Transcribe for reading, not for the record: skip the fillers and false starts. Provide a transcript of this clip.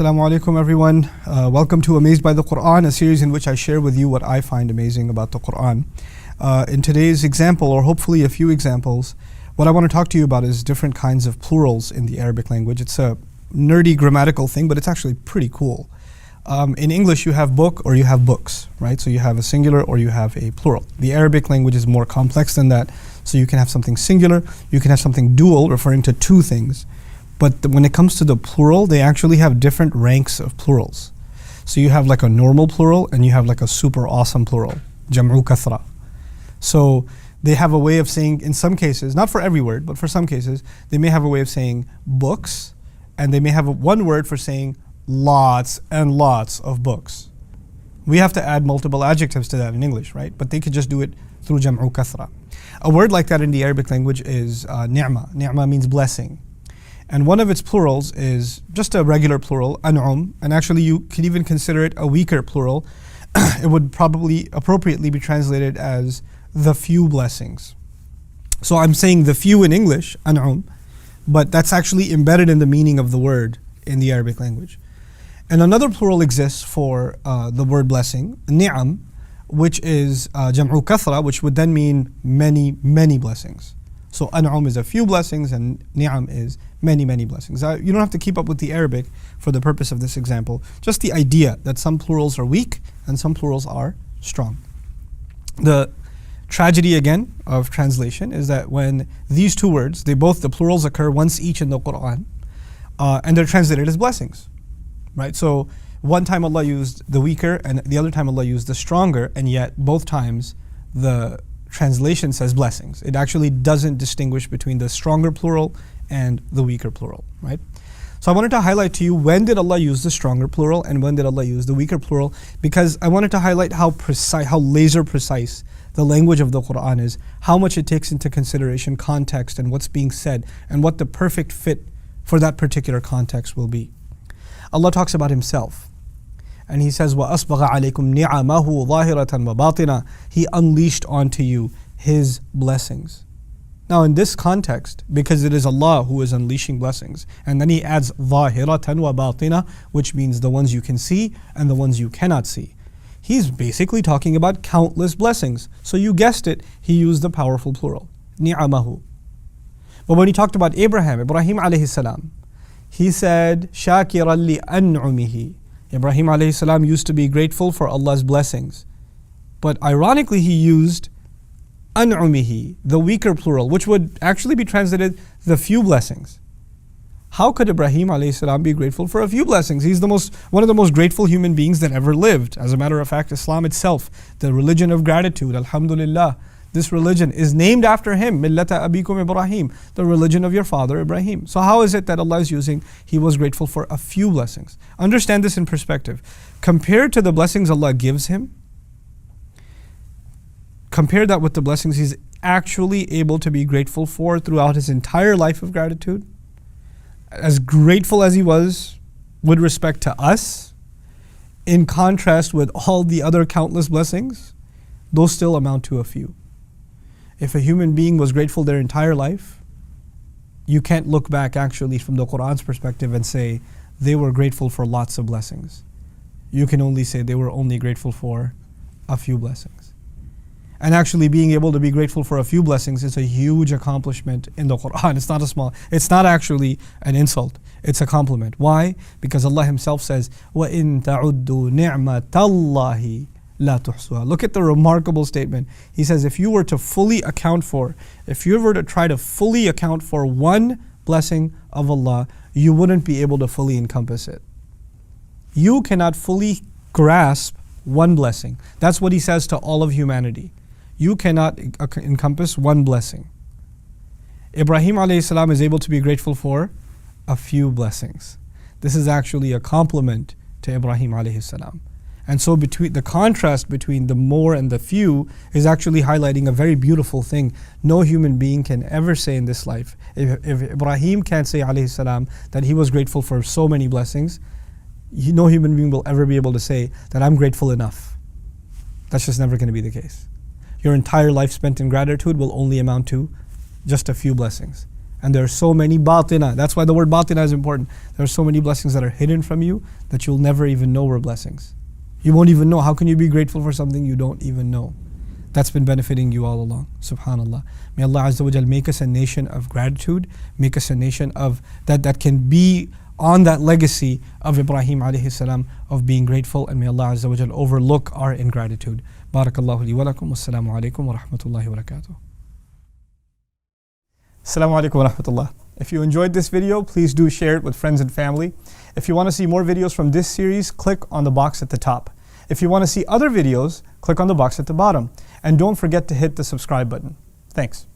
Assalamu alaikum everyone. Welcome to Amazed by the Qur'an, a series in which I share with you what I find amazing about the Qur'an. In today's example, or hopefully a few examples, what I want to talk to you about is different kinds of plurals in the Arabic language. It's a nerdy grammatical thing, but it's actually pretty cool. In English, you have book or you have books, right? So you have a singular or you have a plural. The Arabic language is more complex than that. So you can have something singular, you can have something dual, referring to two things. But when it comes to the plural, they actually have different ranks of plurals. So you have like a normal plural and you have like a super awesome plural, jam'u kathra. So they have a way of saying, in some cases, not for every word, but for some cases, they may have a way of saying books, and they may have one word for saying lots and lots of books. We have to add multiple adjectives to that in English, right? But they could just do it through jam'u kathra. A word like that in the Arabic language is ni'ma. Ni'ma means blessing. And one of its plurals is just a regular plural, an'um, and actually you could even consider it a weaker plural. It would probably appropriately be translated as the few blessings. So I'm saying the few in English, an'um, but that's actually embedded in the meaning of the word in the Arabic language. And another plural exists for the word blessing, ni'am, which is jam'u kathra, which would then mean many, many blessings. So an'um is a few blessings and ni'am is many, many blessings. You don't have to keep up with the Arabic for the purpose of this example. Just the idea that some plurals are weak and some plurals are strong. The tragedy again of translation is that when these two words, the plurals occur once each in the Qur'an, and they're translated as blessings, right? So one time Allah used the weaker and the other time Allah used the stronger, and yet both times the translation says blessings. It actually doesn't distinguish between the stronger plural and the weaker plural, right? So I wanted to highlight to you, when did Allah use the stronger plural and when did Allah use the weaker plural, because I wanted to highlight how precise, how laser precise the language of the Qur'an is, how much it takes into consideration context and what's being said and what the perfect fit for that particular context will be. Allah talks about Himself. And He says, وَأَسْبَغَ عَلَيْكُمْ نِعَمَهُ ظَاهِرَةً وَبَاطِنًا. He unleashed onto you His blessings. Now in this context, because it is Allah who is unleashing blessings, and then He adds ظَاهِرَةً وَبَاطِنًا, which means the ones you can see and the ones you cannot see. He's basically talking about countless blessings. So you guessed it, He used the powerful plural, نِعَمَهُ. But when He talked about Ibrahim alayhi salam, He said, شَاكِرًا لِأَنْعُمِهِ. Ibrahim alayhi salam used to be grateful for Allah's blessings. But ironically, he used an'umihi, the weaker plural, which would actually be translated the few blessings. How could Ibrahim alayhi salam be grateful for a few blessings? He's one of the most grateful human beings that ever lived. As a matter of fact, Islam itself, the religion of gratitude, alhamdulillah, this religion is named after him, millata abikum Ibrahim, the religion of your father Ibrahim. So how is it that Allah is using, He was grateful for a few blessings? Understand this in perspective. Compared to the blessings Allah gives him, compare that with the blessings he's actually able to be grateful for throughout his entire life of gratitude. As grateful as he was with respect to us, in contrast with all the other countless blessings, those still amount to a few. If a human being was grateful their entire life, you can't look back actually from the Qur'an's perspective and say they were grateful for lots of blessings. You can only say they were only grateful for a few blessings. And actually being able to be grateful for a few blessings is a huge accomplishment in the Qur'an. It's not actually an insult, it's a compliment. Why? Because Allah Himself says, وَإِن تَعُدُّوا نِعْمَةَ اللَّهِ لَا تُحْصُوهَا. Look at the remarkable statement. He says, if you were to try to fully account for one blessing of Allah, you wouldn't be able to fully encompass it. You cannot fully grasp one blessing. That's what He says to all of humanity. You cannot encompass one blessing. Ibrahim alayhi salam is able to be grateful for a few blessings. This is actually a compliment to Ibrahim alayhi salam. And so the contrast between the more and the few is actually highlighting a very beautiful thing. No human being can ever say in this life, if Ibrahim can't say alayhi salam that he was grateful for so many blessings, no human being will ever be able to say that I'm grateful enough. That's just never going to be the case. Your entire life spent in gratitude will only amount to just a few blessings. And there are so many batina. That's why the word batina is important. There are so many blessings that are hidden from you that you'll never even know were blessings. You won't even know. How can you be grateful for something you don't even know? That's been benefiting you all along. Subhanallah. May Allah Azza wa Jal make us a nation of gratitude, make us a nation of that can be on that legacy of Ibrahim alayhi salam of being grateful, and may Allah Azza wa Jal overlook our ingratitude. Barakallahu li wa lakum. Wassalamu alaikum wa rahmatullahi wa barakatuh. Assalamu alaikum wa rahmatullah. If you enjoyed this video, please do share it with friends and family. If you want to see more videos from this series, click on the box at the top. If you want to see other videos, click on the box at the bottom. And don't forget to hit the subscribe button. Thanks.